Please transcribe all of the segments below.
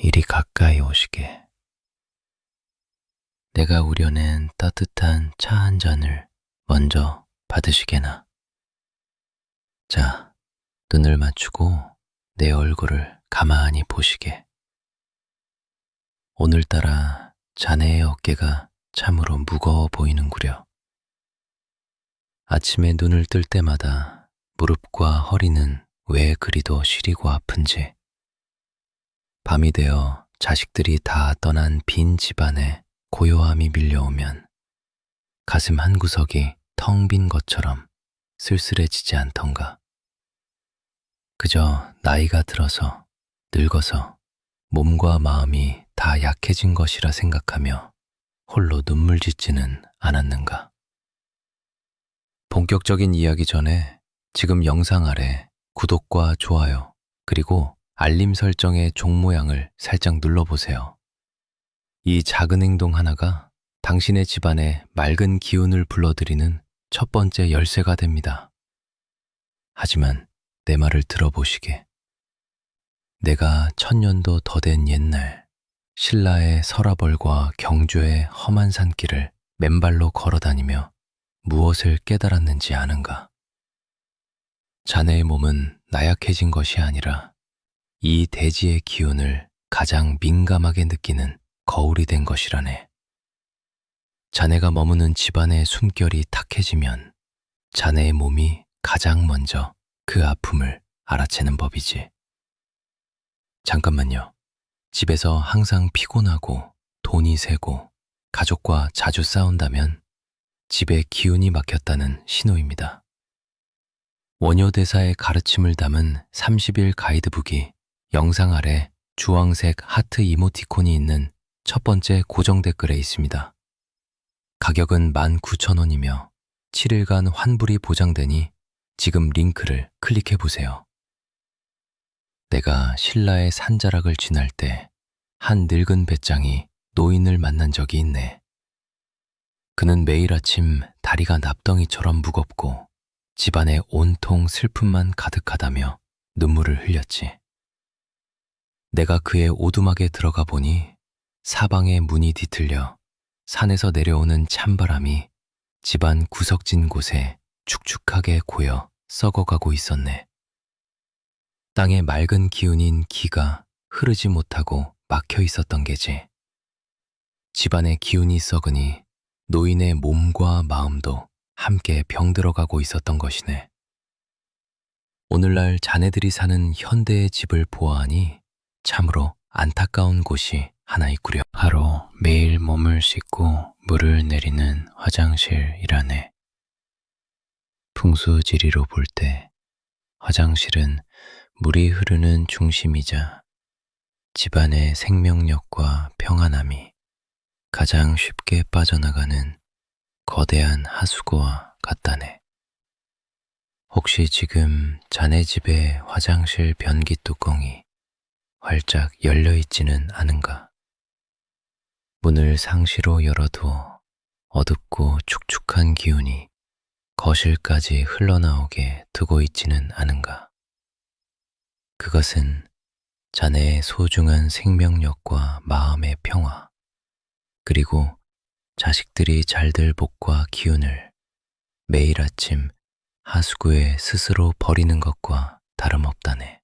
이리 가까이 오시게. 내가 우려낸 따뜻한 차 한 잔을 먼저 받으시게나. 자, 눈을 맞추고 내 얼굴을 가만히 보시게. 오늘따라 자네의 어깨가 참으로 무거워 보이는구려. 아침에 눈을 뜰 때마다 무릎과 허리는 왜 그리도 시리고 아픈지, 밤이 되어 자식들이 다 떠난 빈 집안에 고요함이 밀려오면 가슴 한 구석이 텅 빈 것처럼 쓸쓸해지지 않던가. 그저 나이가 들어서, 늙어서 몸과 마음이 다 약해진 것이라 생각하며 홀로 눈물 짓지는 않았는가. 본격적인 이야기 전에 지금 영상 아래 구독과 좋아요, 그리고 알림 설정의 종 모양을 살짝 눌러보세요. 이 작은 행동 하나가 당신의 집안에 맑은 기운을 불러들이는 첫 번째 열쇠가 됩니다. 하지만 내 말을 들어보시게. 내가 1000년도 더 된 옛날, 신라의 서라벌과 경주의 험한 산길을 맨발로 걸어다니며 무엇을 깨달았는지 아는가? 자네의 몸은 나약해진 것이 아니라 이 대지의 기운을 가장 민감하게 느끼는 거울이 된 것이라네. 자네가 머무는 집안의 숨결이 탁해지면 자네의 몸이 가장 먼저 그 아픔을 알아채는 법이지. 잠깐만요. 집에서 항상 피곤하고 돈이 새고 가족과 자주 싸운다면 집에 기운이 막혔다는 신호입니다. 원효대사의 가르침을 담은 30일 가이드북이 영상 아래 주황색 하트 이모티콘이 있는 첫 번째 고정 댓글에 있습니다. 가격은 19,000원이며 7일간 환불이 보장되니 지금 링크를 클릭해보세요. 내가 신라의 산자락을 지날 때 한 늙은 배짱이 노인을 만난 적이 있네. 그는 매일 아침 다리가 납덩이처럼 무겁고 집안에 온통 슬픔만 가득하다며 눈물을 흘렸지. 내가 그의 오두막에 들어가 보니 사방에 문이 뒤틀려 산에서 내려오는 찬바람이 집안 구석진 곳에 축축하게 고여 썩어가고 있었네. 땅의 맑은 기운인 기가 흐르지 못하고 막혀 있었던 게지. 집안의 기운이 썩으니 노인의 몸과 마음도 함께 병들어가고 있었던 것이네. 오늘날 자네들이 사는 현대의 집을 보아하니 참으로 안타까운 곳이 하나 있구려. 바로 매일 몸을 씻고 물을 내리는 화장실이라네. 풍수지리로 볼 때 화장실은 물이 흐르는 중심이자 집안의 생명력과 평안함이 가장 쉽게 빠져나가는 거대한 하수구와 같다네. 혹시 지금 자네 집의 화장실 변기 뚜껑이 활짝 열려있지는 않은가? 문을 상시로 열어도 어둡고 축축한 기운이 거실까지 흘러나오게 두고 있지는 않은가? 그것은 자네의 소중한 생명력과 마음의 평화, 그리고 자식들이 잘될 복과 기운을 매일 아침 하수구에 스스로 버리는 것과 다름없다네.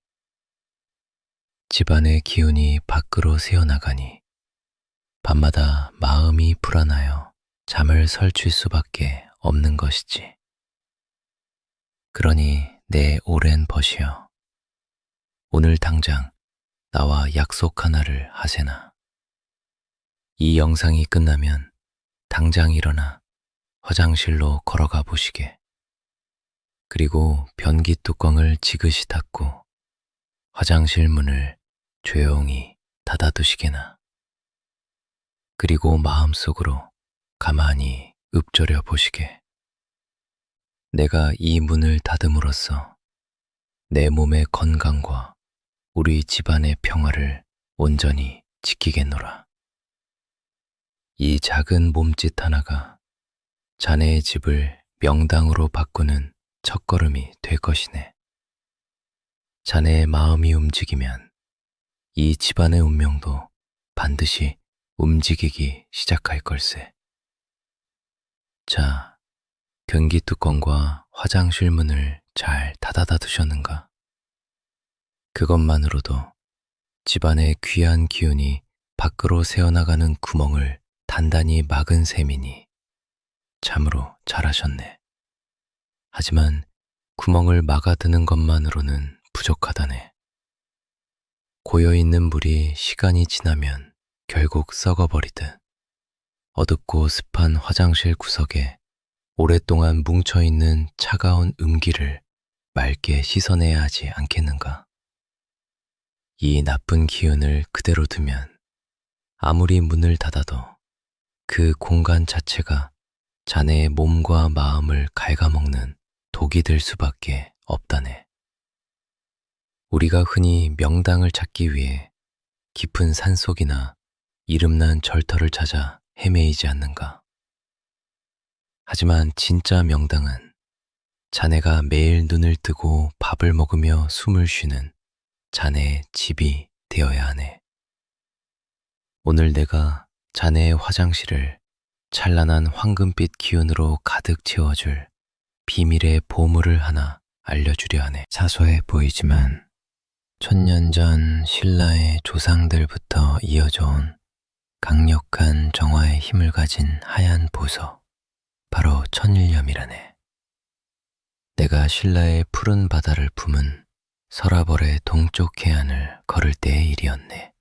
집안의 기운이 밖으로 새어나가니 밤마다 마음이 불안하여 잠을 설칠 수밖에 없는 것이지. 그러니 내 오랜 벗이여, 오늘 당장 나와 약속 하나를 하세나. 이 영상이 끝나면 당장 일어나 화장실로 걸어가 보시게. 그리고 변기 뚜껑을 지그시 닫고 화장실 문을 조용히 닫아두시게나. 그리고 마음속으로 가만히 읊조려 보시게. 내가 이 문을 닫음으로써 내 몸의 건강과 우리 집안의 평화를 온전히 지키겠노라. 이 작은 몸짓 하나가 자네의 집을 명당으로 바꾸는 첫걸음이 될 것이네. 자네의 마음이 움직이면 이 집안의 운명도 반드시 움직이기 시작할 걸세. 자, 변기 뚜껑과 화장실 문을 잘 닫아다 두셨는가? 그것만으로도 집안의 귀한 기운이 밖으로 새어나가는 구멍을 단단히 막은 셈이니 참으로 잘하셨네. 하지만 구멍을 막아드는 것만으로는 부족하다네. 고여있는 물이 시간이 지나면 결국 썩어버리듯 어둡고 습한 화장실 구석에 오랫동안 뭉쳐있는 차가운 음기를 맑게 씻어내야 하지 않겠는가? 이 나쁜 기운을 그대로 두면 아무리 문을 닫아도 그 공간 자체가 자네의 몸과 마음을 갉아먹는 독이 될 수밖에 없다네. 우리가 흔히 명당을 찾기 위해 깊은 산속이나 이름난 절터를 찾아 헤매이지 않는가? 하지만 진짜 명당은 자네가 매일 눈을 뜨고 밥을 먹으며 숨을 쉬는 자네의 집이 되어야 하네. 오늘 내가 자네의 화장실을 찬란한 황금빛 기운으로 가득 채워줄 비밀의 보물을 하나 알려주려 하네. 사소해 보이지만 천년 전 신라의 조상들부터 이어져 온 강력한 정화의 힘을 가진 하얀 보석, 바로 천일염이라네. 내가 신라의 푸른 바다를 품은 서라벌의 동쪽 해안을 걸을 때의 일이었네.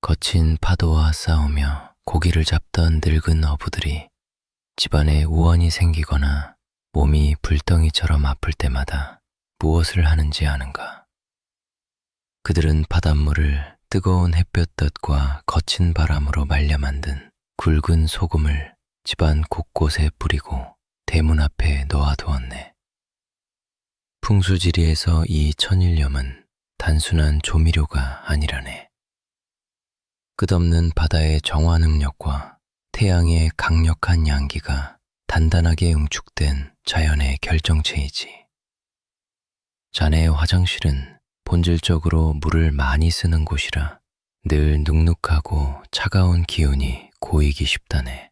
거친 파도와 싸우며 고기를 잡던 늙은 어부들이 집안에 우환이 생기거나 몸이 불덩이처럼 아플 때마다 무엇을 하는지 아는가? 그들은 바닷물을 뜨거운 햇볕 볕과 거친 바람으로 말려 만든 굵은 소금을 집안 곳곳에 뿌리고 대문 앞에 놓아두었네. 풍수지리에서 이 천일염은 단순한 조미료가 아니라네. 끝없는 바다의 정화 능력과 태양의 강력한 양기가 단단하게 응축된 자연의 결정체이지. 자네의 화장실은 본질적으로 물을 많이 쓰는 곳이라 늘 눅눅하고 차가운 기운이 고이기 쉽다네.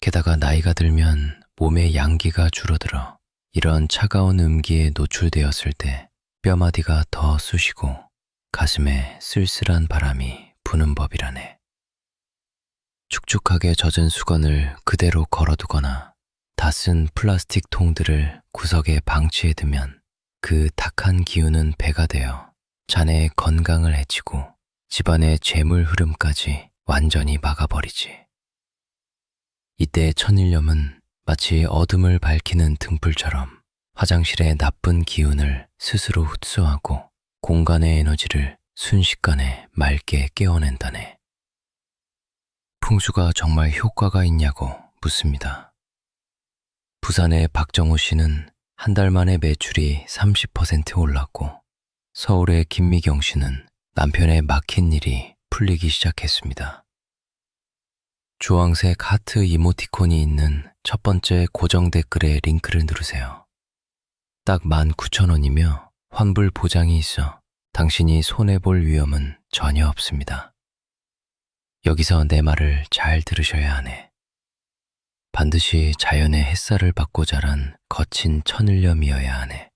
게다가 나이가 들면 몸의 양기가 줄어들어 이런 차가운 음기에 노출되었을 때 뼈마디가 더 쑤시고 가슴에 쓸쓸한 바람이 부는 법이라네. 축축하게 젖은 수건을 그대로 걸어두거나 다 쓴 플라스틱 통들을 구석에 방치해두면 그 탁한 기운은 배가 되어 자네의 건강을 해치고 집안의 재물 흐름까지 완전히 막아버리지. 이때 천일염은 마치 어둠을 밝히는 등불처럼 화장실의 나쁜 기운을 스스로 흡수하고 공간의 에너지를 순식간에 맑게 깨워낸다네. 풍수가 정말 효과가 있냐고 묻습니다. 부산의 박정호 씨는 한 달 만에 매출이 30% 올랐고 서울의 김미경 씨는 남편의 막힌 일이 풀리기 시작했습니다. 주황색 하트 이모티콘이 있는 첫 번째 고정 댓글에 링크를 누르세요. 딱 19,000원이며 환불 보장이 있어 당신이 손해볼 위험은 전혀 없습니다. 여기서 내 말을 잘 들으셔야 하네. 반드시 자연의 햇살을 받고 자란 거친 천일염이어야 하네.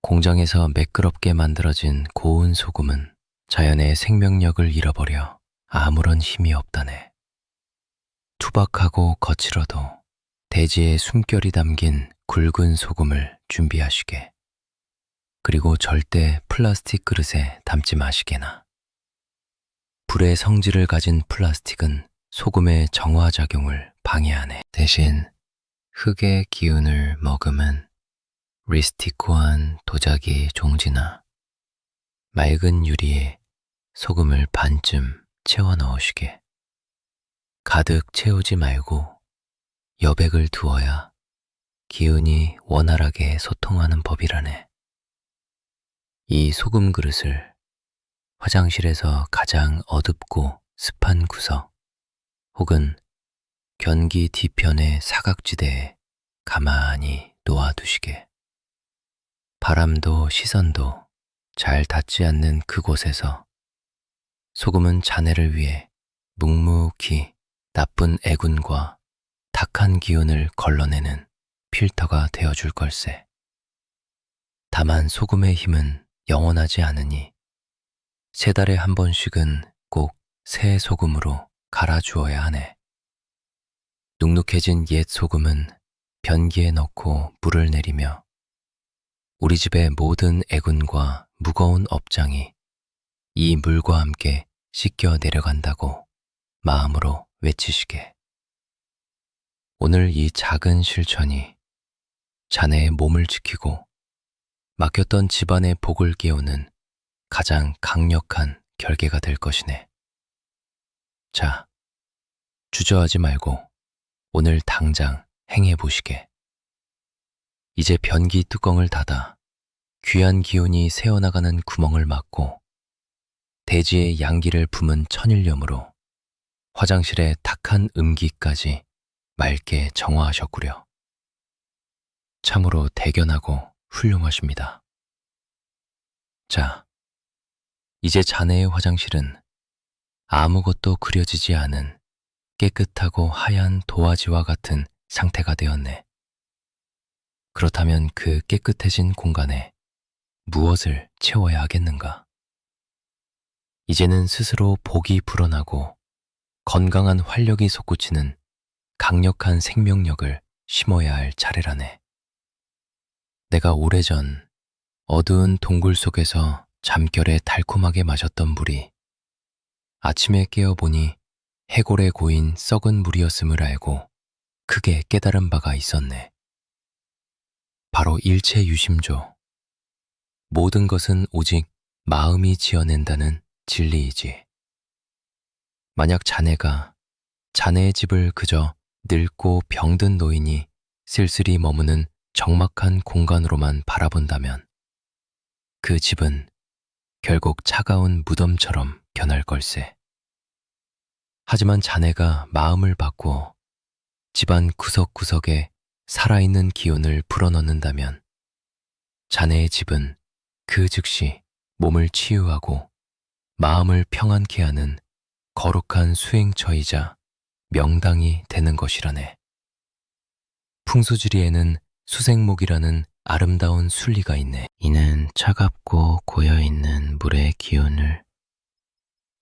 공장에서 매끄럽게 만들어진 고운 소금은 자연의 생명력을 잃어버려 아무런 힘이 없다네. 투박하고 거칠어도 대지의 숨결이 담긴 굵은 소금을 준비하시게. 그리고 절대 플라스틱 그릇에 담지 마시게나. 불의 성질을 가진 플라스틱은 소금의 정화작용을 방해하네. 대신 흙의 기운을 머금은 리스티코한 도자기 종지나 맑은 유리에 소금을 반쯤 채워 넣으시게. 가득 채우지 말고 여백을 두어야 기운이 원활하게 소통하는 법이라네. 이 소금 그릇을 화장실에서 가장 어둡고 습한 구석 혹은 변기 뒤편의 사각지대에 가만히 놓아두시게. 바람도 시선도 잘 닿지 않는 그곳에서 소금은 자네를 위해 묵묵히 나쁜 애군과 탁한 기운을 걸러내는 필터가 되어줄 걸세. 다만 소금의 힘은 영원하지 않으니 3달에 한 번씩은 꼭 새 소금으로 갈아주어야 하네. 눅눅해진 옛 소금은 변기에 넣고 물을 내리며 우리 집의 모든 애군과 무거운 업장이 이 물과 함께 씻겨 내려간다고 마음으로 외치시게. 오늘 이 작은 실천이 자네의 몸을 지키고 막혔던 집안의 복을 깨우는 가장 강력한 결계가 될 것이네. 자, 주저하지 말고 오늘 당장 행해 보시게. 이제 변기 뚜껑을 닫아 귀한 기운이 새어나가는 구멍을 막고 대지의 양기를 품은 천일염으로 화장실의 탁한 음기까지 맑게 정화하셨구려. 참으로 대견하고 훌륭하십니다. 자, 이제 자네의 화장실은 아무것도 그려지지 않은 깨끗하고 하얀 도화지와 같은 상태가 되었네. 그렇다면 그 깨끗해진 공간에 무엇을 채워야 하겠는가? 이제는 스스로 복이 불어나고 건강한 활력이 솟구치는 강력한 생명력을 심어야 할 차례라네. 내가 오래전 어두운 동굴 속에서 잠결에 달콤하게 마셨던 물이 아침에 깨어보니 해골에 고인 썩은 물이었음을 알고 크게 깨달은 바가 있었네. 바로 일체유심조. 모든 것은 오직 마음이 지어낸다는 진리이지. 만약 자네가 자네의 집을 그저 늙고 병든 노인이 쓸쓸히 머무는 적막한 공간으로만 바라본다면 그 집은 결국 차가운 무덤처럼 변할 걸세. 하지만 자네가 마음을 바꾸어 집안 구석구석에 살아있는 기운을 불어넣는다면 자네의 집은 그 즉시 몸을 치유하고 마음을 평안케 하는 거룩한 수행처이자 명당이 되는 것이라네. 풍수지리에는 수생목이라는 아름다운 순리가 있네. 이는 차갑고 고여있는 물의 기운을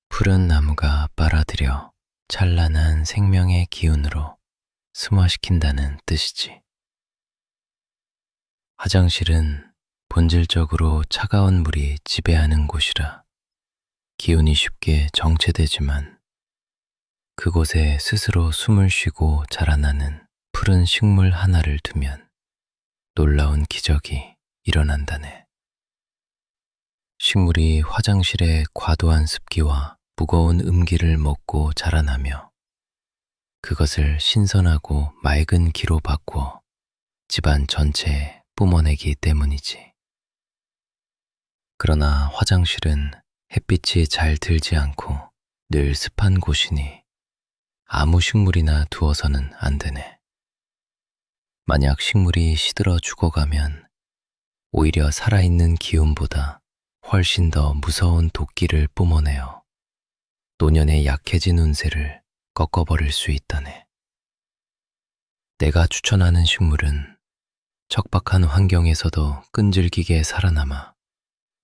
푸른 나무가 빨아들여 찬란한 생명의 기운으로 승화시킨다는 뜻이지. 화장실은 본질적으로 차가운 물이 지배하는 곳이라 기운이 쉽게 정체되지만 그곳에 스스로 숨을 쉬고 자라나는 푸른 식물 하나를 두면 놀라운 기적이 일어난다네. 식물이 화장실의 과도한 습기와 무거운 음기를 먹고 자라나며 그것을 신선하고 맑은 기로 바꾸어 집안 전체에 뿜어내기 때문이지. 그러나 화장실은 햇빛이 잘 들지 않고 늘 습한 곳이니 아무 식물이나 두어서는 안 되네. 만약 식물이 시들어 죽어가면 오히려 살아있는 기운보다 훨씬 더 무서운 도끼를 뿜어내어 노년의 약해진 운세를 꺾어버릴 수 있다네. 내가 추천하는 식물은 척박한 환경에서도 끈질기게 살아남아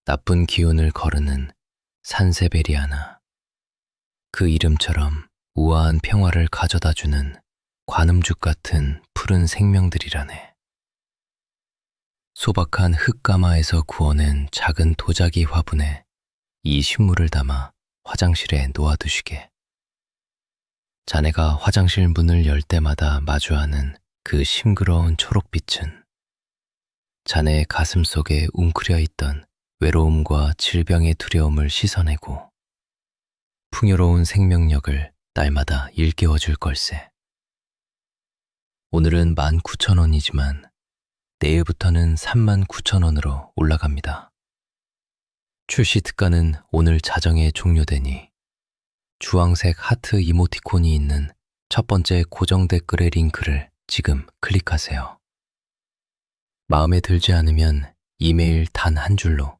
나쁜 기운을 거르는 산세베리아나 그 이름처럼 우아한 평화를 가져다주는 관음죽 같은 푸른 생명들이라네. 소박한 흙가마에서 구워낸 작은 도자기 화분에 이 식물을 담아 화장실에 놓아두시게. 자네가 화장실 문을 열 때마다 마주하는 그 싱그러운 초록빛은 자네의 가슴 속에 웅크려 있던 외로움과 질병의 두려움을 씻어내고 풍요로운 생명력을 날마다 일깨워줄 걸세. 오늘은 19,000원이지만 내일부터는 39,000원으로 올라갑니다. 출시 특가는 오늘 자정에 종료되니 주황색 하트 이모티콘이 있는 첫 번째 고정 댓글의 링크를 지금 클릭하세요. 마음에 들지 않으면 이메일 단 한 줄로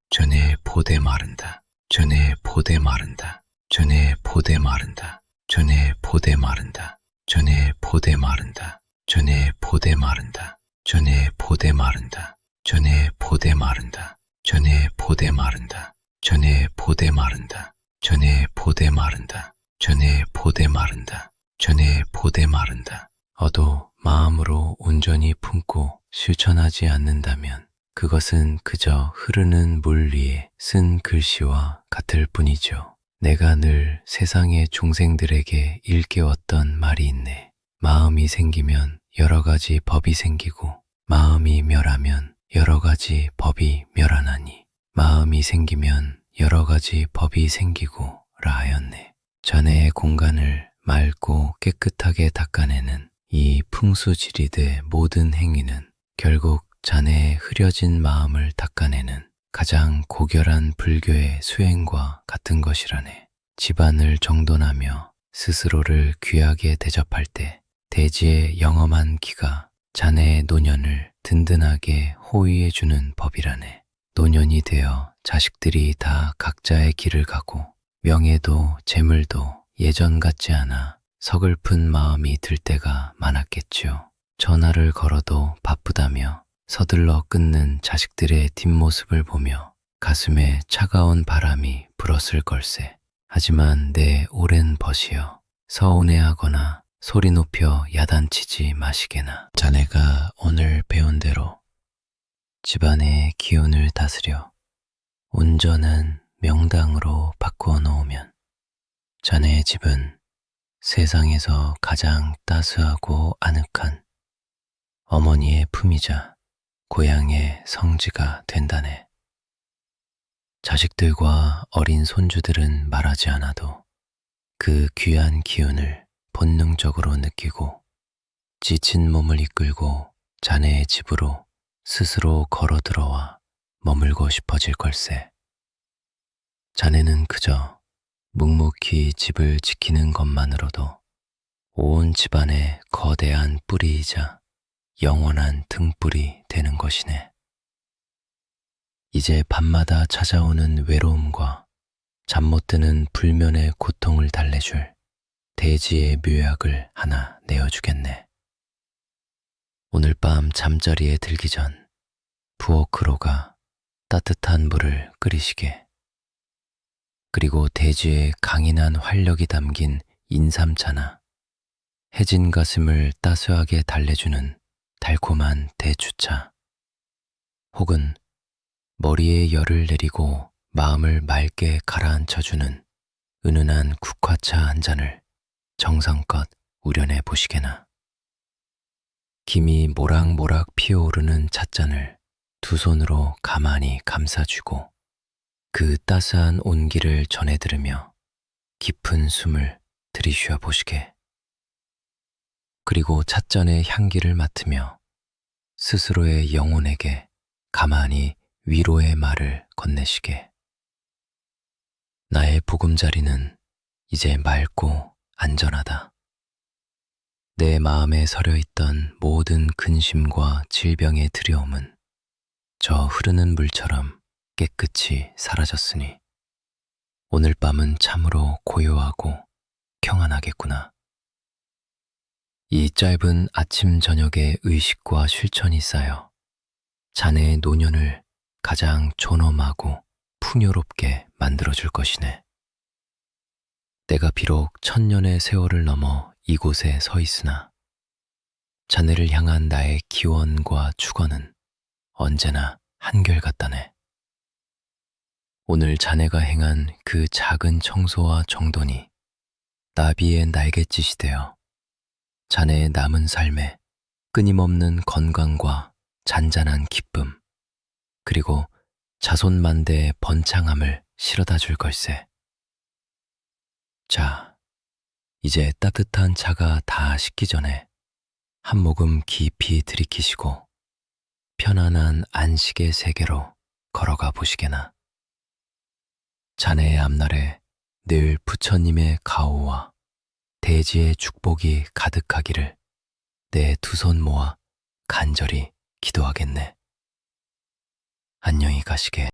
전에 보대 마른다. 전에 보대 마른다. 전에 보대 마른다. 전에 보대 마른다. 전에 보대 마른다. 전에 보대 마른다. 전에 보대 마른다. 전에 보대 마른다. 전에 보대 마른다. 전에 보대 마른다. 전에 보대 마른다. 전에 보대 마른다. 전에 보대 마른다. 어도 마음으로 온전히 품고 실천하지 않는다면 그것은 그저 흐르는 물 위에 쓴 글씨와 같을 뿐이죠. 내가 늘 세상의 중생들에게 일깨웠던 말이 있네. 마음이 생기면 여러 가지 법이 생기고 마음이 멸하면 여러 가지 법이 멸하나니 마음이 생기면 여러 가지 법이 생기고 라 하였네. 자네의 공간을 맑고 깨끗하게 닦아내는 이 풍수지리드의 모든 행위는 결국 자네의 흐려진 마음을 닦아내는 가장 고결한 불교의 수행과 같은 것이라네. 집안을 정돈하며 스스로를 귀하게 대접할 때 대지의 영험한 기가 자네의 노년을 든든하게 호위해주는 법이라네. 노년이 되어 자식들이 다 각자의 길을 가고 명예도 재물도 예전 같지 않아 서글픈 마음이 들 때가 많았겠지요. 전화를 걸어도 바쁘다며 서둘러 끊는 자식들의 뒷모습을 보며 가슴에 차가운 바람이 불었을 걸세. 하지만 내 오랜 벗이여 서운해하거나 소리 높여 야단치지 마시게나. 자네가 오늘 배운 대로 집안의 기운을 다스려 온전한 명당으로 바꾸어 놓으면 자네의 집은 세상에서 가장 따스하고 아늑한 어머니의 품이자 고향의 성지가 된다네. 자식들과 어린 손주들은 말하지 않아도 그 귀한 기운을 본능적으로 느끼고 지친 몸을 이끌고 자네의 집으로 스스로 걸어 들어와 머물고 싶어질 걸세. 자네는 그저 묵묵히 집을 지키는 것만으로도 온 집안의 거대한 뿌리이자 영원한 등불이 되는 것이네. 이제 밤마다 찾아오는 외로움과 잠 못 드는 불면의 고통을 달래줄 대지의 묘약을 하나 내어주겠네. 오늘 밤 잠자리에 들기 전 부엌으로가 따뜻한 물을 끓이시게. 그리고 대지의 강인한 활력이 담긴 인삼차나 해진 가슴을 따스하게 달래주는 달콤한 대추차, 혹은 머리에 열을 내리고 마음을 맑게 가라앉혀주는 은은한 국화차 한 잔을 정성껏 우려내 보시게나. 김이 모락모락 피어오르는 찻잔을 두 손으로 가만히 감싸쥐고 그 따스한 온기를 전해 들으며 깊은 숨을 들이쉬어 보시게. 그리고 찻잔의 향기를 맡으며 스스로의 영혼에게 가만히 위로의 말을 건네시게. 나의 보금자리는 이제 맑고 안전하다. 내 마음에 서려 있던 모든 근심과 질병의 두려움은 저 흐르는 물처럼 깨끗이 사라졌으니 오늘 밤은 참으로 고요하고 평안하겠구나. 이 짧은 아침 저녁의 의식과 실천이 쌓여 자네의 노년을 가장 존엄하고 풍요롭게 만들어줄 것이네. 내가 비록 1000년의 세월을 넘어 이곳에 서 있으나 자네를 향한 나의 기원과 축원은 언제나 한결같다네. 오늘 자네가 행한 그 작은 청소와 정돈이 나비의 날갯짓이 되어 자네의 남은 삶에 끊임없는 건강과 잔잔한 기쁨, 그리고 자손만대의 번창함을 실어다 줄 걸세. 자, 이제 따뜻한 차가 다 식기 전에 한 모금 깊이 들이키시고 편안한 안식의 세계로 걸어가 보시게나. 자네의 앞날에 늘 부처님의 가호와 대지의 축복이 가득하기를 내 두 손 모아 간절히 기도하겠네. 안녕히 가시게.